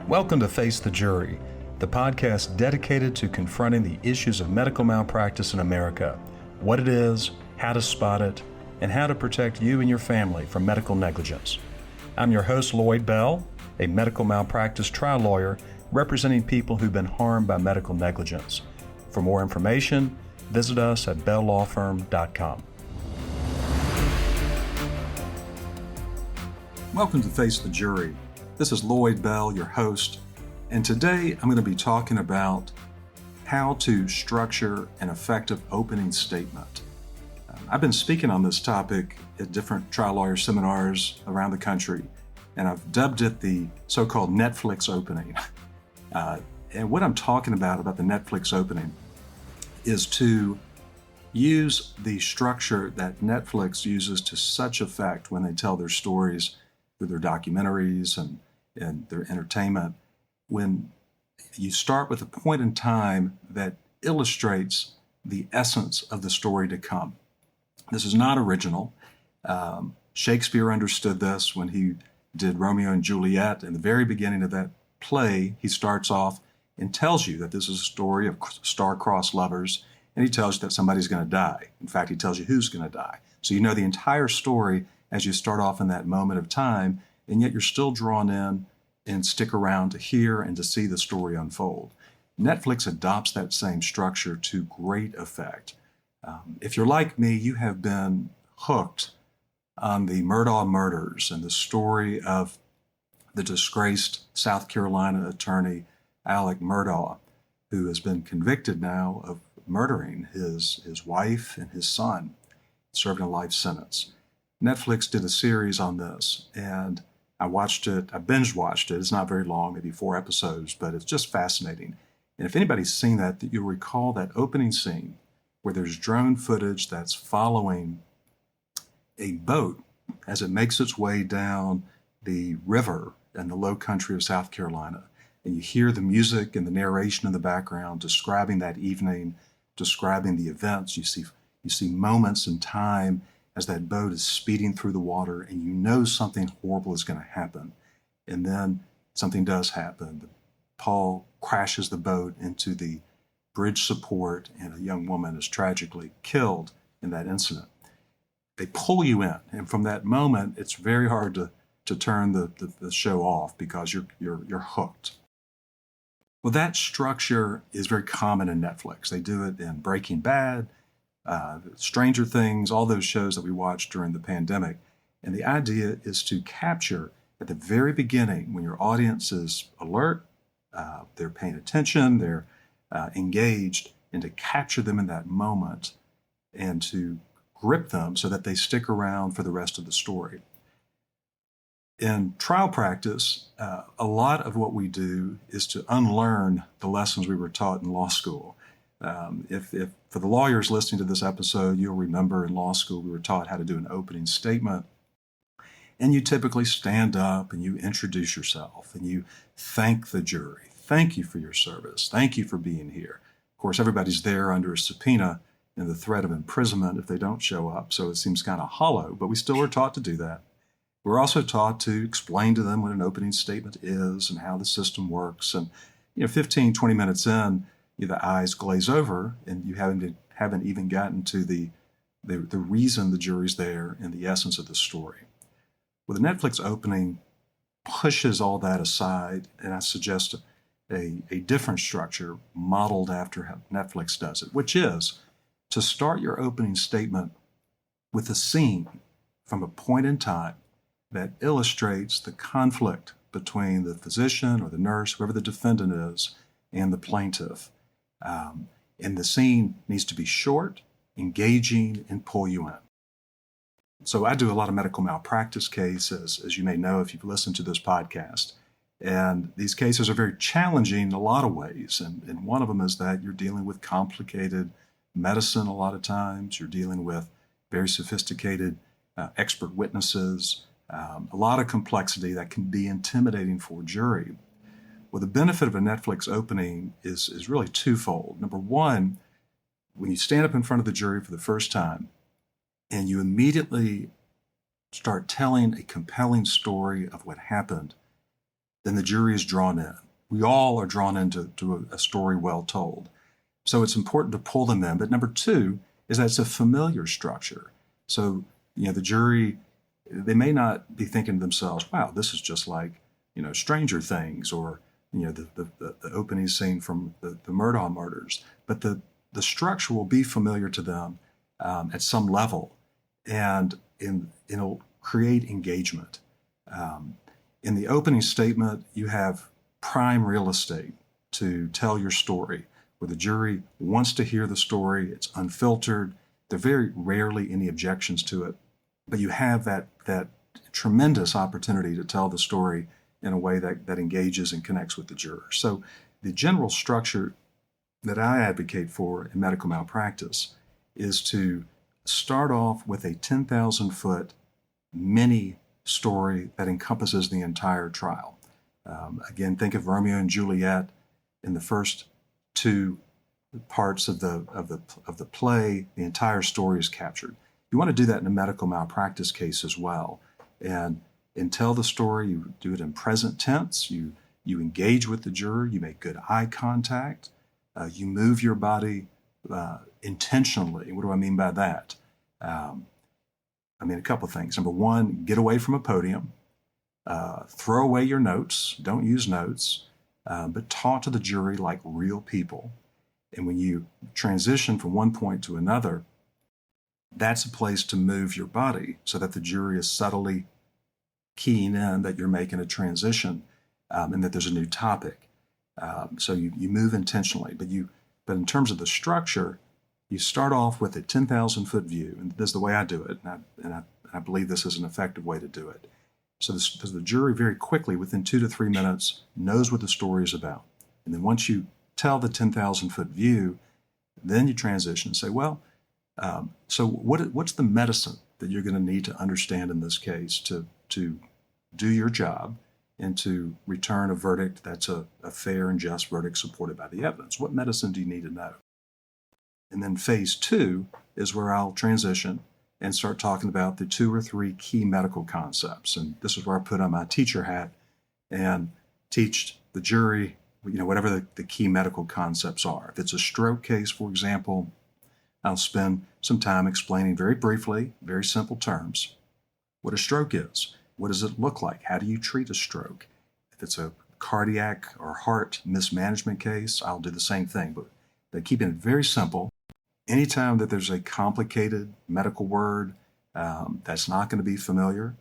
Welcome to Face the Jury, the podcast dedicated to confronting the issues of medical malpractice in America, what it is, how to spot it, and how to protect you and your family from medical negligence. I'm your host, Lloyd Bell, a medical malpractice trial lawyer representing people who've been harmed by medical negligence. For more information, visit us at belllawfirm.com. Welcome to Face the Jury. This is Lloyd Bell, your host, and today I'm going to be talking about how to structure an effective opening statement. I've been speaking on this topic at different trial lawyer seminars around the country, and I've dubbed it the so-called Netflix opening. And what I'm talking about the Netflix opening is to use the structure that Netflix uses to such effect when they tell their stories through their documentaries and their entertainment, when you start with a point in time that illustrates the essence of the story to come. This is not original. Shakespeare understood this when he did Romeo and Juliet. In the very beginning of that play, he starts off and tells you that this is a story of star-crossed lovers, and he tells you that somebody's going to die. In fact, he tells you who's going to die. So you know the entire story as you start off in that moment of time, and yet you're still drawn in and stick around to hear and to see the story unfold. Netflix adopts that same structure to great effect. If you're like me, you have been hooked on the Murdaugh murders and the story of the disgraced South Carolina attorney Alec Murdaugh, who has been convicted now of murdering his wife and his son, serving a life sentence. Netflix did a series on this, and I binge watched it. It's not very long, maybe 4 episodes, but it's just fascinating. And if anybody's seen that you'll recall that opening scene where there's drone footage that's following a boat as it makes its way down the river in the low country of South Carolina. And you hear the music and the narration in the background describing that evening, describing the events. You see moments in time as that boat is speeding through the water, and you know something horrible is going to happen. And then something does happen. Paul crashes the boat into the bridge support, and a young woman is tragically killed in that incident. They pull you in, and from that moment, it's very hard to turn the show off because you're hooked. Well, that structure is very common in Netflix. They do it in Breaking Bad, Stranger Things, all those shows that we watched during the pandemic. And the idea is to capture at the very beginning, when your audience is alert, they're paying attention, they're engaged, and to capture them in that moment and to grip them so that they stick around for the rest of the story. In trial practice, a lot of what we do is to unlearn the lessons we were taught in law school. If for the lawyers listening to this episode, you'll remember in law school we were taught how to do an opening statement. And you typically stand up and you introduce yourself and you thank the jury. Thank you for your service. Thank you for being here. Of course, everybody's there under a subpoena and the threat of imprisonment if they don't show up, so it seems kind of hollow, but we still are taught to do that. We're also taught to explain to them what an opening statement is and how the system works. And 15, 20 minutes in, the eyes glaze over and you haven't even gotten to the reason the jury's there and the essence of the story. Well, the Netflix opening pushes all that aside, and I suggest a different structure modeled after how Netflix does it, which is to start your opening statement with a scene from a point in time that illustrates the conflict between the physician or the nurse, whoever the defendant is, and the plaintiff. And the scene needs to be short, engaging, and pull you in. So I do a lot of medical malpractice cases, as you may know if you've listened to this podcast. And these cases are very challenging in a lot of ways. And one of them is that you're dealing with complicated medicine a lot of times. You're dealing with very sophisticated expert witnesses, a lot of complexity that can be intimidating for a jury. Well, the benefit of a Netflix opening is really twofold. Number one, when you stand up in front of the jury for the first time and you immediately start telling a compelling story of what happened, then the jury is drawn in. We all are drawn into a story well told. So it's important to pull them in. But number two is that it's a familiar structure. So, the jury, they may not be thinking to themselves, wow, this is just like, Stranger Things, or, the opening scene from the Murdaugh murders. But the structure will be familiar to them at some level, and it'll create engagement. In the opening statement, you have prime real estate to tell your story, where the jury wants to hear the story. It's unfiltered. There are very rarely any objections to it, but you have that tremendous opportunity to tell the story in a way that engages and connects with the jurors. So the general structure that I advocate for in medical malpractice is to start off with a 10,000-foot mini story that encompasses the entire trial. Again, think of Romeo and Juliet. In the first two parts of the play, the entire story is captured. You want to do that in a medical malpractice case as well, and tell the story. You do it in present tense. You engage with the juror. You make good eye contact. You move your body intentionally. What do I mean by that? A couple of things. Number one, get away from a podium. Throw away your notes. Don't use notes, but talk to the jury like real people. And when you transition from one point to another, that's a place to move your body so that the jury is subtly keying in that you're making a transition, and that there's a new topic. So you move intentionally, but in terms of the structure, you start off with a 10,000-foot view, and this is the way I do it, and I believe this is an effective way to do it. So the jury very quickly, within 2 to 3 minutes, knows what the story is about. And then once you tell the 10,000-foot view, then you transition and say, well, so what's the medicine that you're going to need to understand in this case to do your job and to return a verdict that's a fair and just verdict supported by the evidence? What medicine do you need to know? And then phase two is where I'll transition and start talking about the 2 or 3 key medical concepts. And this is where I put on my teacher hat and teach the jury, whatever the key medical concepts are. If it's a stroke case, for example, I'll spend some time explaining very briefly, very simple terms, what a stroke is. What does it look like? How do you treat a stroke? If it's a cardiac or heart mismanagement case, I'll do the same thing, but keeping it very simple. Anytime that there's a complicated medical word that's not going to be familiar,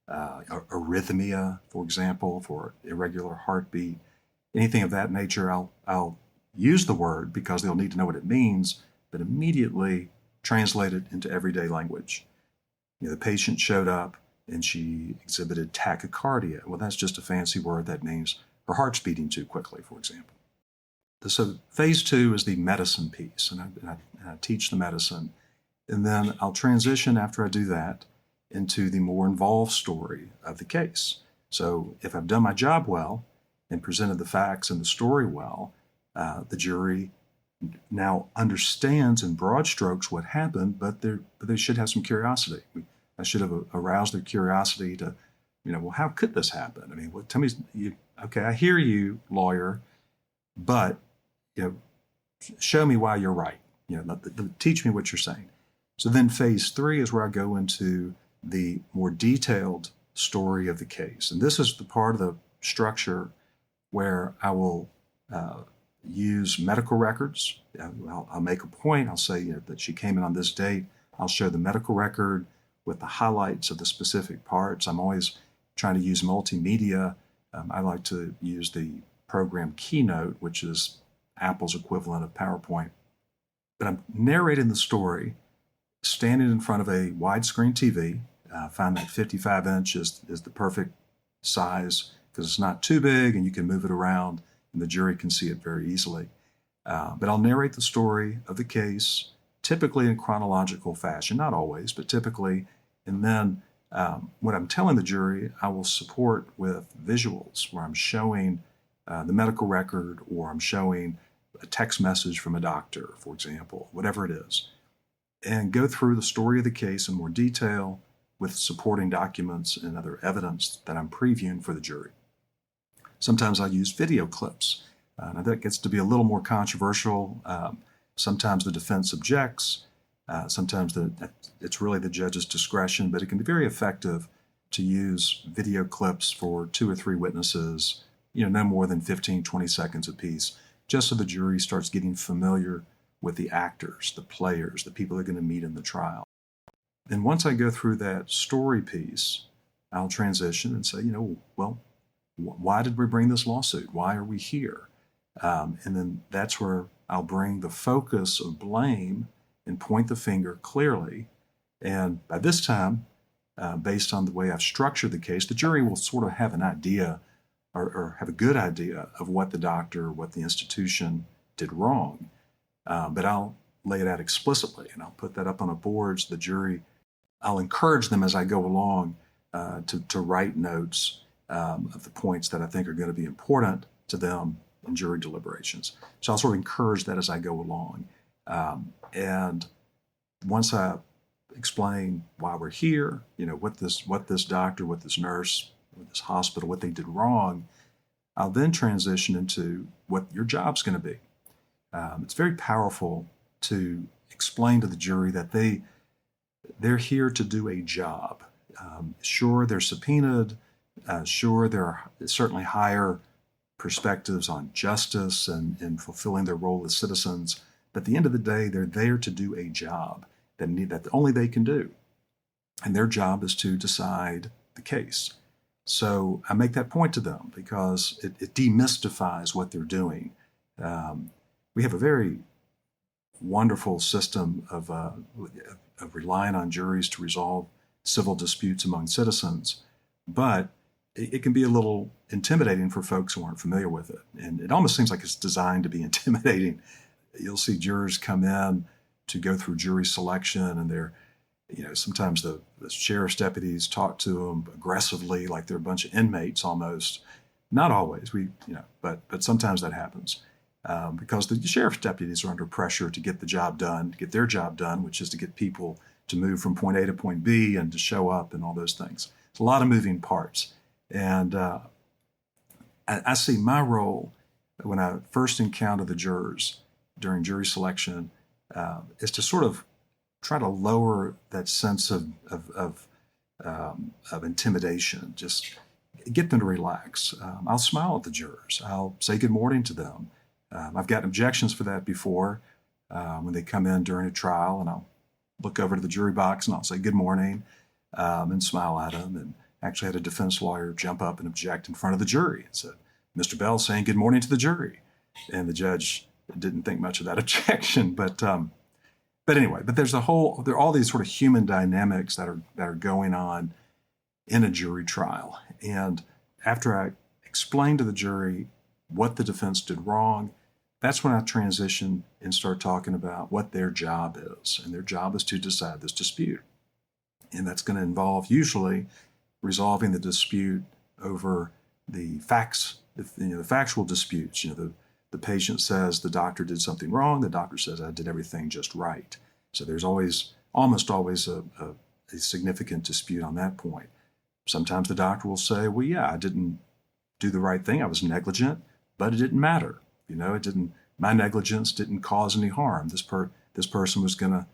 arrhythmia, for example, for irregular heartbeat, anything of that nature, I'll use the word because they'll need to know what it means, but immediately translate it into everyday language. The patient showed up and she exhibited tachycardia. Well, that's just a fancy word that means her heart's beating too quickly, for example. So phase two is the medicine piece, and I teach the medicine. And then I'll transition after I do that into the more involved story of the case. So if I've done my job well and presented the facts and the story well, the jury now understands in broad strokes what happened, but they should have some curiosity. I should have aroused their curiosity to, well, how could this happen? Tell me, okay, I hear you, lawyer, but, show me why you're right. Teach me what you're saying. So then phase three is where I go into the more detailed story of the case. And this is the part of the structure where I will use medical records. I'll make a point. I'll say that she came in on this date. I'll show the medical record with the highlights of the specific parts. I'm always trying to use multimedia. I like to use the program Keynote, which is Apple's equivalent of PowerPoint. But I'm narrating the story standing in front of a widescreen TV. I find that 55 inch is the perfect size because it's not too big and you can move it around and the jury can see it very easily. But I'll narrate the story of the case, typically in chronological fashion, not always, but typically. And then what I'm telling the jury, I will support with visuals where I'm showing the medical record, or I'm showing a text message from a doctor, for example, whatever it is, and go through the story of the case in more detail with supporting documents and other evidence that I'm previewing for the jury. Sometimes I use video clips. Now that gets to be a little more controversial. Sometimes the defense objects. Sometimes it's really the judge's discretion, but it can be very effective to use video clips for 2 or 3 witnesses, no more than 15, 20 seconds apiece, just so the jury starts getting familiar with the actors, the players, the people they're going to meet in the trial. And once I go through that story piece, I'll transition and say, well, why did we bring this lawsuit? Why are we here? And then that's where I'll bring the focus of blame and point the finger clearly. And by this time, based on the way I've structured the case, the jury will sort of have an idea or have a good idea of what the doctor, what the institution did wrong. But I'll lay it out explicitly, and I'll put that up on a board so the jury, I'll encourage them as I go along to write notes of the points that I think are going to be important to them in jury deliberations. So I'll sort of encourage that as I go along. And once I explain why we're here, what this doctor, what this nurse, what this hospital, what they did wrong, I'll then transition into what your job's going to be. It's very powerful to explain to the jury that they're here to do a job. Sure, they're subpoenaed. Sure, there are certainly higher perspectives on justice and fulfilling their role as citizens. But at the end of the day, they're there to do a job that only they can do. And their job is to decide the case. So I make that point to them because it demystifies what they're doing. We have a very wonderful system of relying on juries to resolve civil disputes among citizens, but it can be a little intimidating for folks who aren't familiar with it. And it almost seems like it's designed to be intimidating. You'll see jurors come in to go through jury selection, and they're, sometimes the sheriff's deputies talk to them aggressively, like they're a bunch of inmates almost. Not always, but sometimes that happens because the sheriff's deputies are under pressure to get the job done, to get their job done, which is to get people to move from point A to point B and to show up and all those things. It's a lot of moving parts. And I see my role when I first encounter the jurors during jury selection is to sort of try to lower that sense of intimidation. Just get them to relax. I'll smile at the jurors. I'll say good morning to them. I've gotten objections for that before when they come in during a trial, and I'll look over to the jury box and I'll say good morning and smile at them. And actually had a defense lawyer jump up and object in front of the jury and said, "Mr. Bell saying good morning to the jury." And the judge didn't think much of that objection, but anyway, there are all these sort of human dynamics that are going on in a jury trial. And after I explain to the jury what the defense did wrong, that's when I transition and start talking about what their job is. And their job is to decide this dispute. And that's going to involve usually resolving the dispute over the facts, the factual disputes. The patient says the doctor did something wrong. The doctor says I did everything just right. So there's almost always a significant dispute on that point. Sometimes the doctor will say, well, yeah, I didn't do the right thing. I was negligent, but it didn't matter. My negligence didn't cause any harm. This person was going to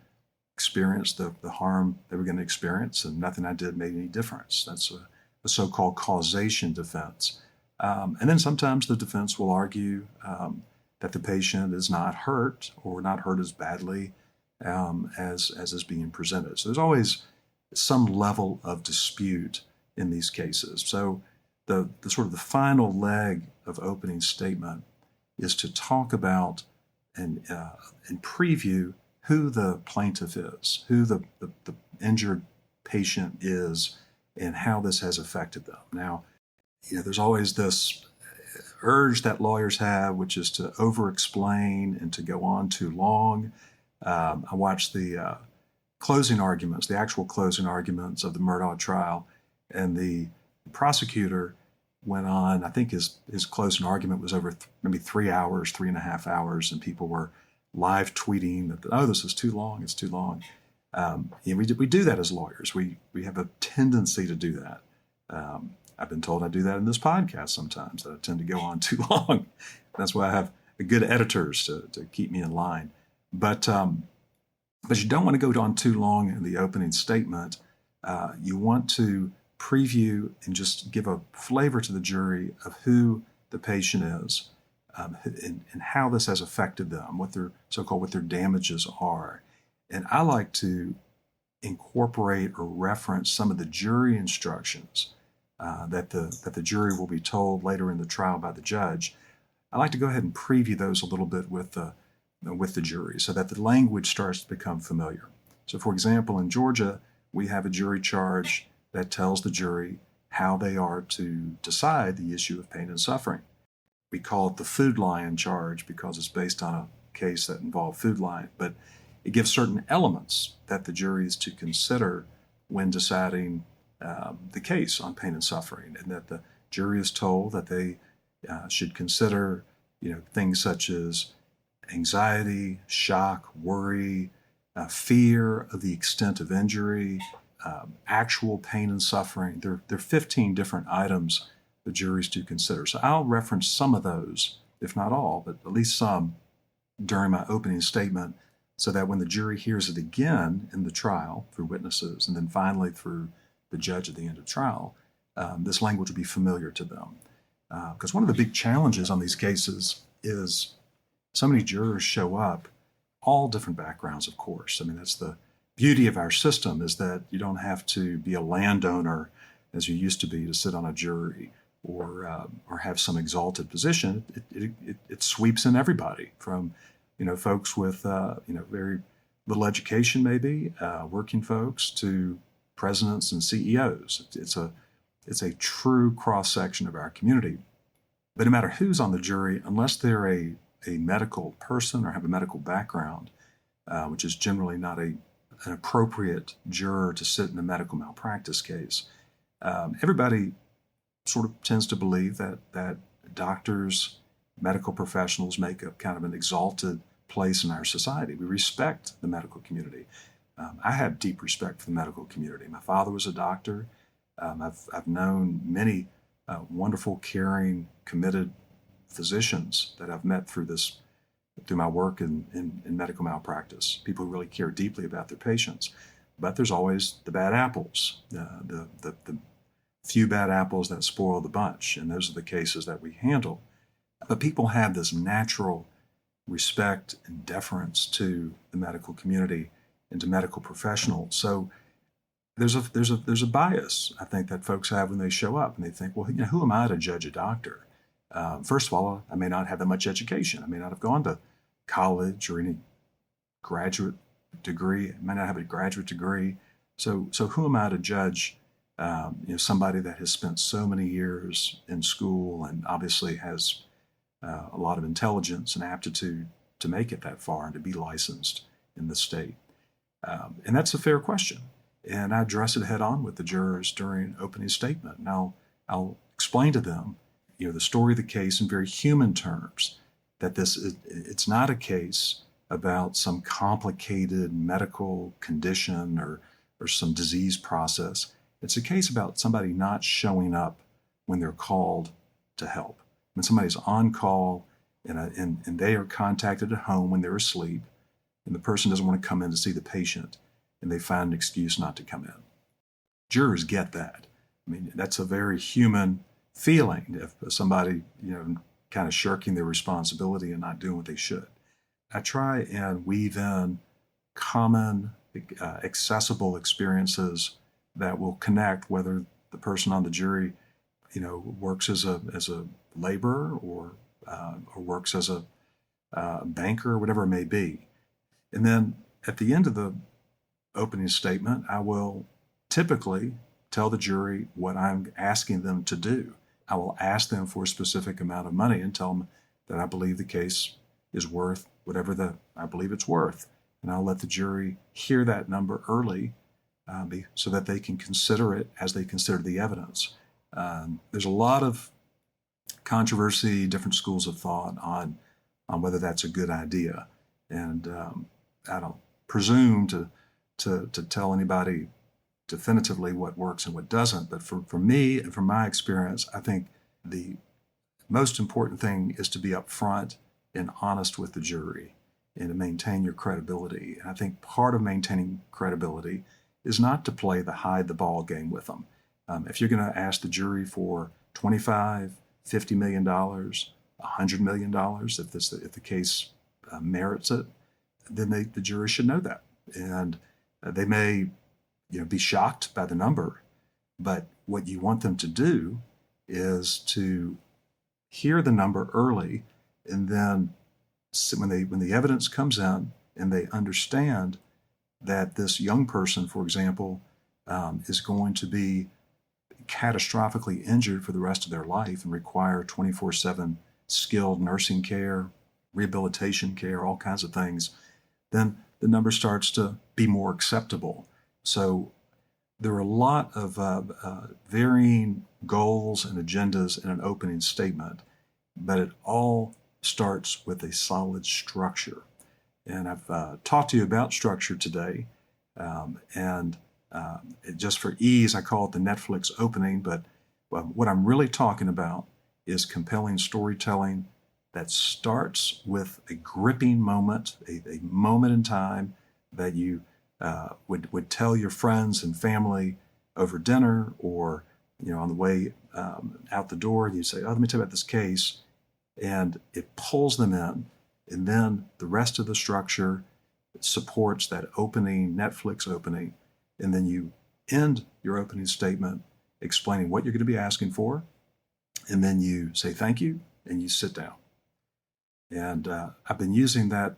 experience the harm they were going to experience, and nothing I did made any difference. That's a so-called causation defense. And then sometimes the defense will argue that the patient is not hurt or not hurt as badly as is being presented. So there's always some level of dispute in these cases. So the sort of the final leg of opening statement is to talk about and preview who the plaintiff is, who the injured patient is, and how this has affected them. Now, there's always this urge that lawyers have, which is to over-explain and to go on too long. I watched the closing arguments, the actual closing arguments of the Murdaugh trial, and the prosecutor went on. I think his closing argument was over maybe 3 hours, 3.5 hours, and people were live tweeting that, oh, this is too long, it's too long. We do that as lawyers. We have a tendency to do that. I've been told I do that in this podcast sometimes, that I tend to go on too long. That's why I have good editors to keep me in line. But you don't want to go on too long in the opening statement. You want to preview and just give a flavor to the jury of who the patient is, and how this has affected them, what their damages are. And I like to incorporate or reference some of the jury instructions that the jury will be told later in the trial by the judge. I like to go ahead and preview those a little bit with the jury so that the language starts to become familiar. So, for example, in Georgia, we have a jury charge that tells the jury how they are to decide the issue of pain and suffering. We call it the Food Lion charge because it's based on a case that involved Food Lion, but it gives certain elements that the jury is to consider when deciding the case on pain and suffering, and that the jury is told that they should consider, things such as anxiety, shock, worry, fear of the extent of injury, actual pain and suffering. There are 15 different items the jury's to consider. So I'll reference some of those, if not all, but at least some, during my opening statement, so that when the jury hears it again in the trial through witnesses, and then finally through the judge at the end of trial, this language will be familiar to them. Because one of the big challenges on these cases is so many jurors show up, all different backgrounds, of course. I mean, that's the beauty of our system, is that you don't have to be a landowner as you used to be to sit on a jury, or have some exalted position. It sweeps in everybody from, folks with very little education, maybe working folks, to presidents and CEOs. It's a true cross section of our community. But no matter who's on the jury, unless they're a medical person or have a medical background, which is generally not an appropriate juror to sit in a medical malpractice case, everybody sort of tends to believe that doctors, medical professionals make up kind of an exalted place in our society. We respect the medical community. I have deep respect for the medical community. My father was a doctor. I've known many wonderful, caring, committed physicians that I've met through my work in medical malpractice. People who really care deeply about their patients. But there's always the bad apples, the few bad apples that spoil the bunch, and those are the cases that we handle. But people have this natural respect and deference to the medical community and to medical professionals. So there's a bias, I think, that folks have when they show up, and they think, well, who am I to judge a doctor? First of all, I may not have that much education. I may not have gone to college or any graduate degree. I may not have a graduate degree. So who am I to judge somebody that has spent so many years in school and obviously has a lot of intelligence and aptitude to make it that far and to be licensed in the state? And that's a fair question. And I address it head on with the jurors during opening statement. And I'll explain to them, the story of the case in very human terms, that it's not a case about some complicated medical condition or some disease process. It's a case about somebody not showing up when they're called to help. When somebody's on call and they are contacted at home when they're asleep, and the person doesn't want to come in to see the patient, and they find an excuse not to come in. Jurors get that. I mean, that's a very human feeling, if somebody, kind of shirking their responsibility and not doing what they should. I try and weave in common, accessible experiences that will connect, whether the person on the jury, works as a laborer or works as a banker or whatever it may be. And then at the end of the opening statement, I will typically tell the jury what I'm asking them to do. I will ask them for a specific amount of money and tell them that I believe the case is worth whatever I believe it's worth. And I'll let the jury hear that number early so that they can consider it as they consider the evidence. There's a lot of controversy, different schools of thought on whether that's a good idea. And I don't presume to tell anybody definitively what works and what doesn't. But for me and from my experience, I think the most important thing is to be upfront and honest with the jury and to maintain your credibility. And I think part of maintaining credibility is not to play the hide the ball game with them. If you're going to ask the jury for $25, $50 million, $100 million, if the case merits it, then the jury should know that. And they may be shocked by the number, but what you want them to do is to hear the number early, and then when the evidence comes in and they understand that this young person, for example, is going to be catastrophically injured for the rest of their life and require 24/7 skilled nursing care, rehabilitation care, all kinds of things, then the number starts to be more acceptable. So there are a lot of varying goals and agendas in an opening statement, but it all starts with a solid structure. And I've talked to you about structure today, and just for ease, I call it the Netflix opening, but what I'm really talking about is compelling storytelling that starts with a gripping moment, a moment in time that you would tell your friends and family over dinner or on the way out the door. You say, "Oh, let me tell you about this case," and it pulls them in, and then the rest of the structure supports that opening, Netflix opening, and then you end your opening statement explaining what you're going to be asking for, and then you say thank you and you sit down. And I've been using that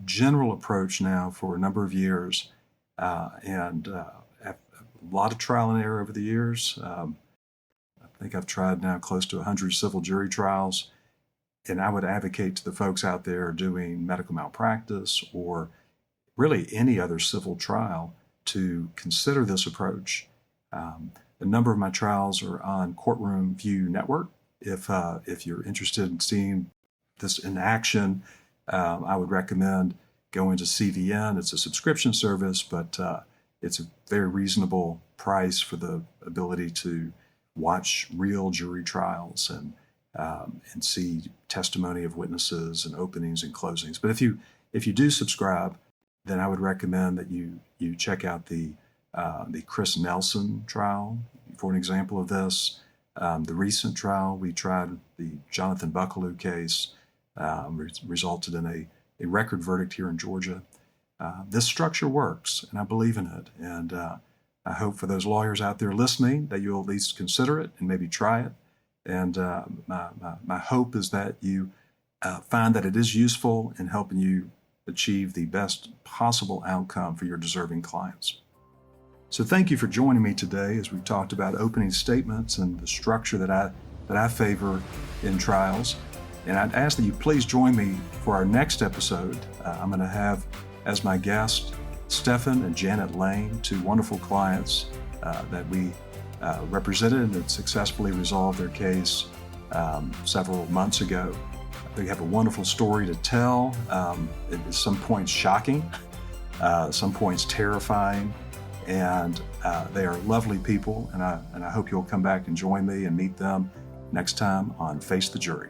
general approach now for a number of years, and a lot of trial and error over the years. I think I've tried now close to 100 civil jury trials, and I would advocate to the folks out there doing medical malpractice or really any other civil trial to consider this approach. A number of my trials are on Courtroom View Network. If you're interested in seeing this in action, I would recommend going to CVN. It's a subscription service, but it's a very reasonable price for the ability to watch real jury trials and see testimony of witnesses and openings and closings. But if you do subscribe, then I would recommend that you check out the Chris Nelson trial for an example of this. The recent trial we tried, the Jonathan Buckalew case, resulted in a record verdict here in Georgia. This structure works, and I believe in it. And I hope for those lawyers out there listening that you'll at least consider it and maybe try it. And my hope is that you find that it is useful in helping you achieve the best possible outcome for your deserving clients. So thank you for joining me today as we talked about opening statements and the structure that I favor in trials. And I'd ask that you please join me for our next episode. I'm going to have as my guest Stephen and Janet Lane, two wonderful clients that we represented and that successfully resolved their case several months ago. They have a wonderful story to tell. At some points shocking, some points terrifying, and they are lovely people. And I hope you'll come back and join me and meet them next time on Face the Jury.